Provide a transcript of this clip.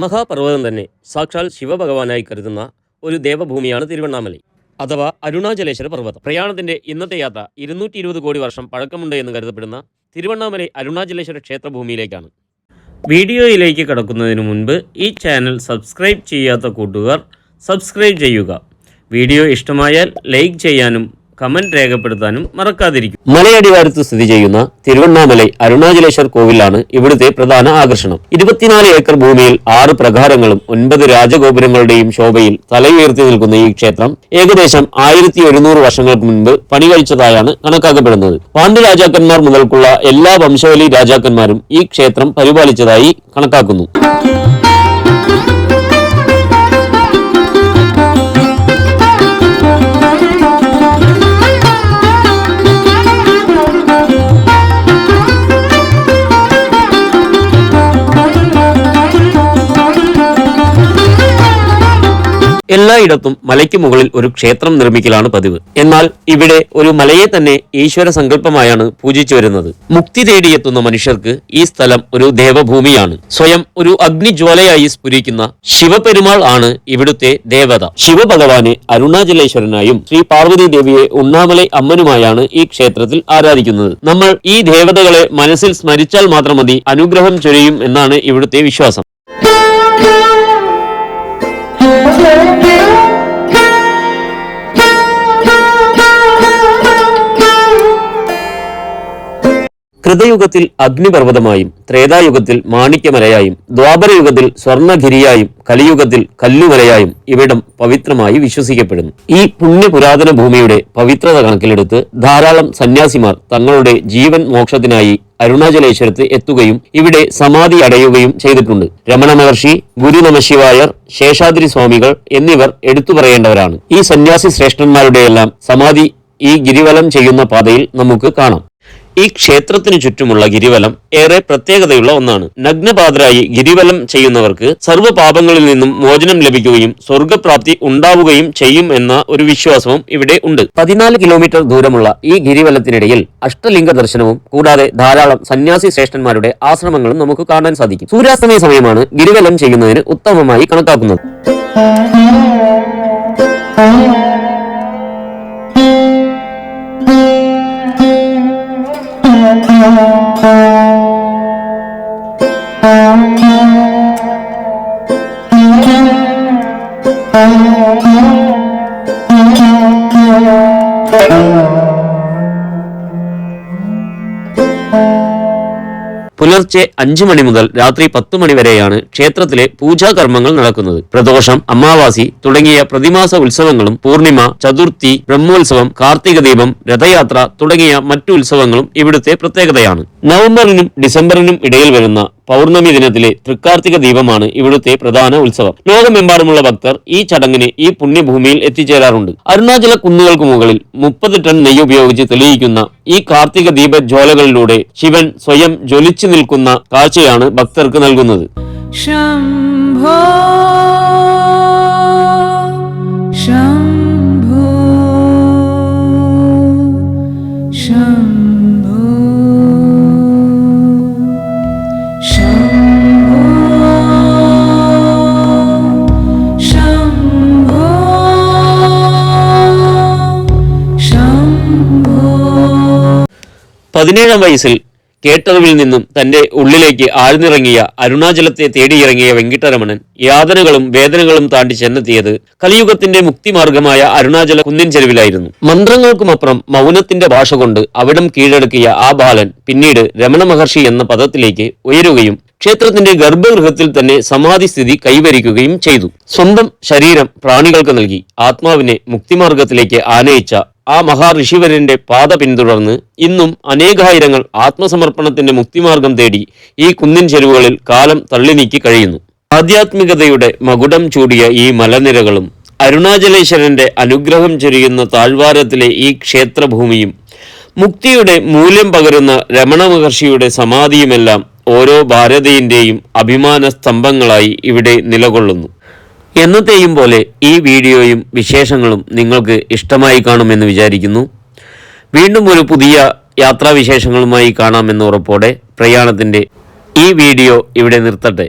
മഹാപർവ്വതം തന്നെ സാക്ഷാൽ ശിവഭഗവാനായി കരുതുന്ന ഒരു ദേവഭൂമിയാണ് തിരുവണ്ണാമലൈ അഥവാ അരുണാചലേശ്വര പർവ്വതം. പ്രയാണത്തിൻ്റെ ഇന്നത്തെ യാത്ര 220 കോടി വർഷം പഴക്കമുണ്ട് എന്ന് കരുതപ്പെടുന്ന തിരുവണ്ണാമലൈ അരുണാചലേശ്വര ക്ഷേത്രഭൂമിയിലേക്കാണ്. വീഡിയോയിലേക്ക് കടക്കുന്നതിന് മുൻപ് ഈ ചാനൽ സബ്സ്ക്രൈബ് ചെയ്യാത്ത കൂട്ടുകാർ സബ്സ്ക്രൈബ് ചെയ്യുക. വീഡിയോ ഇഷ്ടമായാൽ ലൈക്ക് ചെയ്യാനും കമന്റ് രേഖപ്പെടുത്താനും മറക്കാതിരിക്കും. മലയടിവാരത്ത് സ്ഥിതി ചെയ്യുന്ന തിരുവണ്ണാമലൈ അരുണാചലേശ്വർ കോവിലാണ് ഇവിടുത്തെ പ്രധാന ആകർഷണം. 24 ഏക്കർ ഭൂമിയിൽ 6 പ്രകാരങ്ങളും 9 രാജഗോപുരങ്ങളുടെയും ശോഭയിൽ തലയുയർത്തി നിൽക്കുന്ന ഈ ക്ഷേത്രം ഏകദേശം 1100 വർഷങ്ങൾക്ക് മുൻപ് പണി കഴിച്ചതായാണ് കണക്കാക്കപ്പെടുന്നത്. പാണ്ഡ്യ രാജാക്കന്മാർ മുതൽക്കുള്ള എല്ലാ വംശാവലി രാജാക്കന്മാരും ഈ ക്ഷേത്രം പരിപാലിച്ചതായി കണക്കാക്കുന്നു. എല്ലായിടത്തും മലയ്ക്ക് മുകളിൽ ഒരു ക്ഷേത്രം നിർമ്മിക്കലാണ് പതിവ്. എന്നാൽ ഇവിടെ ഒരു മലയെ തന്നെ ഈശ്വര സങ്കല്പമായാണ് പൂജിച്ചു വരുന്നത്. മുക്തി തേടിയെത്തുന്ന മനുഷ്യർക്ക് ഈ സ്ഥലം ഒരു ദേവഭൂമിയാണ്. സ്വയം ഒരു അഗ്നിജ്വാലയായി സ്ഫുരിക്കുന്ന ശിവപെരുമാൾ ആണ് ഇവിടുത്തെ ദേവത. ശിവഭഗവാനെ അരുണാചലേശ്വരനായും ശ്രീ പാർവതി ദേവിയെ ഉണ്ണാമലൈ അമ്മനുമായാണ് ഈ ക്ഷേത്രത്തിൽ ആരാധിക്കുന്നത്. നമ്മൾ ഈ ദേവതകളെ മനസ്സിൽ സ്മരിച്ചാൽ മാത്രം മതി അനുഗ്രഹം ചൊരിയും എന്നാണ് ഇവിടുത്തെ വിശ്വാസം. കൃതയുഗത്തിൽ അഗ്നിപർവ്വതമായും ത്രേതായുഗത്തിൽ മാണിക്യമലയായും ദ്വാപരയുഗത്തിൽ സ്വർണഗിരിയായും കലിയുഗത്തിൽ കല്ലുമലയായും ഇവിടം പവിത്രമായി വിശ്വസിക്കപ്പെടുന്നു. ഈ പുണ്യപുരാതന ഭൂമിയുടെ പവിത്രത കണക്കിലെടുത്ത് ധാരാളം സന്യാസിമാർ തങ്ങളുടെ ജീവൻ മോക്ഷത്തിനായി അരുണാചലേശ്വരത്ത് എത്തുകയും ഇവിടെ സമാധി അടയുകയും ചെയ്തിട്ടുണ്ട്. രമണ മഹർഷി, ഗുരു നമശിവായർ, ശേഷാദ്രി സ്വാമികൾ എന്നിവർ എടുത്തു പറയേണ്ടവരാണ്. ഈ സന്യാസി ശ്രേഷ്ഠന്മാരുടെയെല്ലാം സമാധി ഈ ഗിരിവലം ചെയ്യുന്ന പാതയിൽ നമുക്ക് കാണാം. ഈ ക്ഷേത്രത്തിനു ചുറ്റുമുള്ള ഗിരിവലം ഏറെ പ്രത്യേകതയുള്ള ഒന്നാണ്. നഗ്നപാതരായി ഗിരിവലം ചെയ്യുന്നവർക്ക് സർവ്വപാപങ്ങളിൽ നിന്നും മോചനം ലഭിക്കുകയും സ്വർഗപ്രാപ്തി ഉണ്ടാവുകയും ചെയ്യും എന്ന ഒരു വിശ്വാസവും ഇവിടെ ഉണ്ട്. 14 കിലോമീറ്റർ ദൂരമുള്ള ഈ ഗിരിവലത്തിനിടയിൽ അഷ്ടലിംഗ ദർശനവും കൂടാതെ ധാരാളം സന്യാസി ശ്രേഷ്ഠന്മാരുടെ ആശ്രമങ്ങളും നമുക്ക് കാണാൻ സാധിക്കും. സൂര്യാസ്തമയ സമയമാണ് ഗിരിവലം ചെയ്യുന്നതിന് ഉത്തമമായി കണക്കാക്കുന്നത്. പുലർച്ചെ 5 മണി മുതൽ രാത്രി 10 മണി വരെയാണ് ക്ഷേത്രത്തിലെ പൂജാകർമ്മങ്ങൾ നടക്കുന്നത്. പ്രദോഷം, അമാവാസി തുടങ്ങിയ പ്രതിമാസ ഉത്സവങ്ങളും പൂർണിമ, ചതുർത്ഥി, ബ്രഹ്മോത്സവം, കാർത്തിക ദീപം, രഥയാത്ര തുടങ്ങിയ മറ്റു ഉത്സവങ്ങളും ഇവിടുത്തെ പ്രത്യേകതയാണ്. നവംബറിനും ഡിസംബറിനും ഇടയിൽ വരുന്ന പൗർണമി ദിനത്തിലെ തൃക്കാർത്തിക ദീപമാണ് ഇവിടുത്തെ പ്രധാന ഉത്സവം. ലോകമെമ്പാടുമുള്ള ഭക്തർ ഈ ചടങ്ങിന് ഈ പുണ്യഭൂമിയിൽ എത്തിച്ചേരാറുണ്ട്. അരുണാചല കുന്നുകൾക്ക് മുകളിൽ 30 ടൺ നെയ്യ് ഉപയോഗിച്ച് തെളിയിക്കുന്ന ഈ കാർത്തിക ദീപജ്വാലകളിലൂടെ ശിവൻ സ്വയം ജ്വലിച്ചു നിൽക്കുന്ന കാഴ്ചയാണ് ഭക്തർക്ക് നൽകുന്നത്. ശംഭോ ശംഭോ ശംഭോ ശംഭോ ശംഭോ. 17-ാം വയസ്സിൽ കേട്ടറിവിൽ നിന്നും തന്റെ ഉള്ളിലേക്ക് ആഴ്ന്നിറങ്ങിയ അരുണാചലത്തെ തേടിയിറങ്ങിയ വെങ്കിട്ടരമണൻ യാതനകളും വേദനകളും താണ്ടി ചെന്നെത്തിയത് കലിയുഗത്തിന്റെ മുക്തിമാർഗമായ അരുണാചല കുന്നിൻ ചെരുവിലായിരുന്നു. മന്ത്രങ്ങൾക്കുമപ്പുറം മൗനത്തിന്റെ ഭാഷ കൊണ്ട് അവിടം കീഴടക്കിയ ആ ബാലൻ പിന്നീട് രമണ മഹർഷി എന്ന പദത്തിലേക്ക് ഉയരുകയും ക്ഷേത്രത്തിന്റെ ഗർഭഗൃഹത്തിൽ തന്നെ സമാധി സ്ഥിതി കൈവരിക്കുകയും ചെയ്തു. സ്വന്തം ശരീരം പ്രാണികൾക്ക് നൽകി ആത്മാവിനെ മുക്തിമാർഗത്തിലേക്ക് ആനയിച്ച ആ മഹാഋഷിവരന്റെ പാത പിന്തുടർന്ന് ഇന്നും അനേകായിരങ്ങൾ ആത്മസമർപ്പണത്തിന്റെ മുക്തിമാർഗം തേടി ഈ കുന്നിൻ ചെരുവുകളിൽ കാലം തള്ളി നീക്കി കഴിയുന്നു. ആധ്യാത്മികതയുടെ മകുടം ചൂടിയ ഈ മലനിരകളും അരുണാചലേശ്വരന്റെ അനുഗ്രഹം ചൊരിയുന്ന താഴ്വാരത്തിലെ ഈ ക്ഷേത്രഭൂമിയും മുക്തിയുടെ മൂല്യം പകരുന്ന രമണ മഹർഷിയുടെ സമാധിയുമെല്ലാം ഓരോ ഭാരതീയന്റെയും അഭിമാന സ്തംഭങ്ങളായി ഇവിടെ നിലകൊള്ളുന്നു. എന്നത്തെയും പോലെ ഈ വീഡിയോയും വിശേഷങ്ങളും നിങ്ങൾക്ക് ഇഷ്ടമായി കാണുമെന്ന് വിചാരിക്കുന്നു. വീണ്ടും ഒരു പുതിയ യാത്രാവിശേഷങ്ങളുമായി കാണാമെന്ന ഉറപ്പോടെ പ്രയാണത്തിൻ്റെ ഈ വീഡിയോ ഇവിടെ നിർത്തട്ടെ.